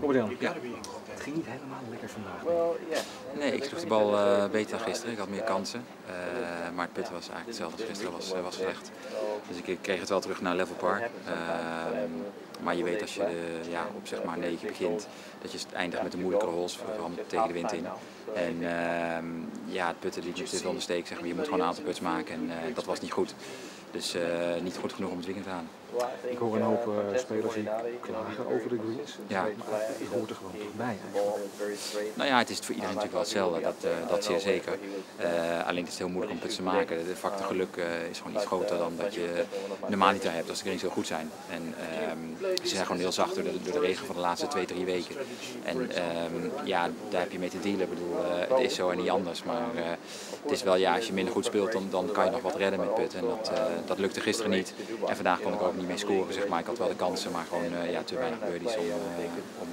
Robert-Jan, Ja. het ging niet helemaal lekker vandaag. Nee, ik sloeg de bal beter dan gisteren. Ik had meer kansen. Maar het putten was eigenlijk hetzelfde als gisteren, was slecht. Dus ik kreeg het wel terug naar level par. Maar je weet als je op zeg maar 9 begint, dat je eindigt met een moeilijkere holes, vooral tegen de wind in. En het putten liet me te veel in de steek. Zeg maar. Je moet gewoon een aantal puts maken en dat was niet goed. Dus niet goed genoeg om het weekend te halen. Ik hoor een hoop spelers die klagen over de greens. Ja. Maar het hoort er gewoon toch bij eigenlijk. Nou ja, het is voor iedereen natuurlijk wel hetzelfde, dat zeer zeker. Alleen het is heel moeilijk om puts te maken. De factor geluk is gewoon iets groter dan dat je normaal niet hebt als de greens heel goed zijn. En ze zijn gewoon heel zacht door de regen van de laatste 2-3 weken. En daar heb je mee te dealen. Ik bedoel, het is zo en niet anders. Maar het is wel, als je minder goed speelt, dan kan je nog wat redden met putten. En dat lukte gisteren niet. En vandaag kon ik ook niet mee scoren, zeg maar. Ik had wel de kansen, maar gewoon te weinig birdies om